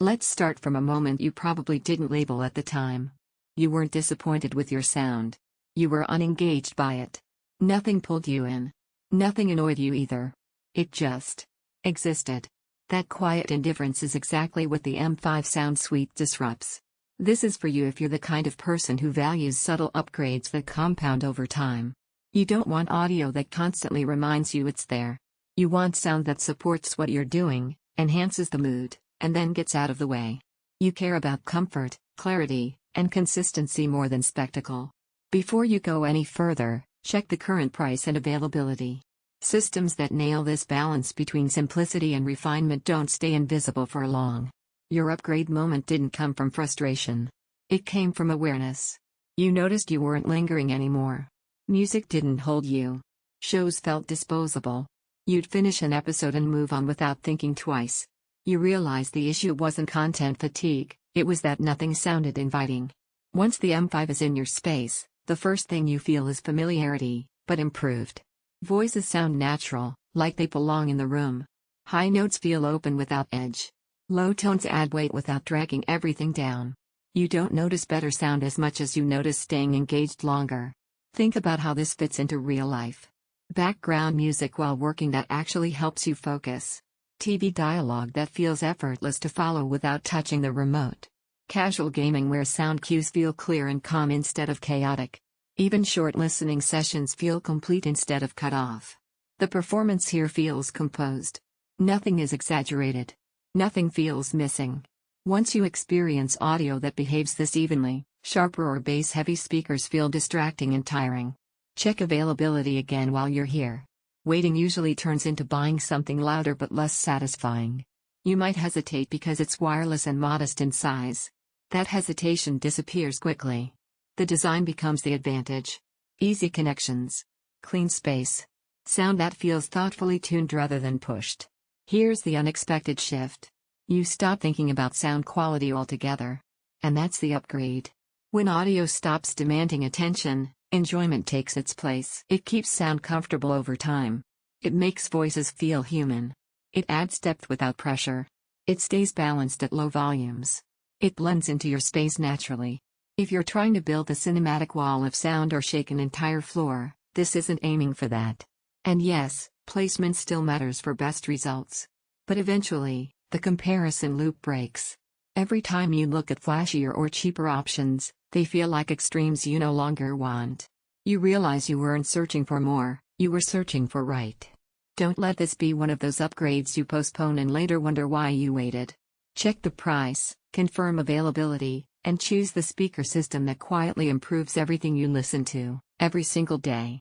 Let's start from a moment you probably didn't label at the time. You weren't disappointed with your sound. You were unengaged by it. Nothing pulled you in. Nothing annoyed you either. It just existed. That quiet indifference is exactly what the M5 sound suite disrupts. This is for you if you're the kind of person who values subtle upgrades that compound over time. You don't want audio that constantly reminds you it's there. You want sound that supports what you're doing, enhances the mood, and then gets out of the way. You care about comfort, clarity, and consistency more than spectacle. Before you go any further, check the current price and availability. Systems that nail this balance between simplicity and refinement don't stay invisible for long. Your upgrade moment didn't come from frustration. It came from awareness. You noticed you weren't lingering anymore. Music didn't hold you. Shows felt disposable. You'd finish an episode and move on without thinking twice. You realized the issue wasn't content fatigue, it was that nothing sounded inviting. Once the M5 is in your space, the first thing you feel is familiarity, but improved. Voices sound natural, like they belong in the room. High notes feel open without edge. Low tones add weight without dragging everything down. You don't notice better sound as much as you notice staying engaged longer. Think about how this fits into real life. Background music while working that actually helps you focus. TV dialogue that feels effortless to follow without touching the remote. Casual gaming where sound cues feel clear and calm instead of chaotic. Even short listening sessions feel complete instead of cut off. The performance here feels composed. Nothing is exaggerated. Nothing feels missing. Once you experience audio that behaves this evenly, sharper or bass-heavy speakers feel distracting and tiring. Check availability again while you're here. Waiting usually turns into buying something louder but less satisfying. You might hesitate because it's wireless and modest in size. That hesitation disappears quickly. The design becomes the advantage. Easy connections. Clean space. Sound that feels thoughtfully tuned rather than pushed. Here's the unexpected shift. You stop thinking about sound quality altogether. And that's the upgrade. When audio stops demanding attention, enjoyment takes its place. It keeps sound comfortable over time. It makes voices feel human. It adds depth without pressure. It stays balanced at low volumes. It blends into your space naturally. If you're trying to build a cinematic wall of sound or shake an entire floor, this isn't aiming for that. And yes, placement still matters for best results. But eventually, the comparison loop breaks. Every time you look at flashier or cheaper options, they feel like extremes you no longer want. You realize you weren't searching for more, you were searching for right. Don't let this be one of those upgrades you postpone and later wonder why you waited. Check the price, confirm availability, and choose the speaker system that quietly improves everything you listen to, every single day.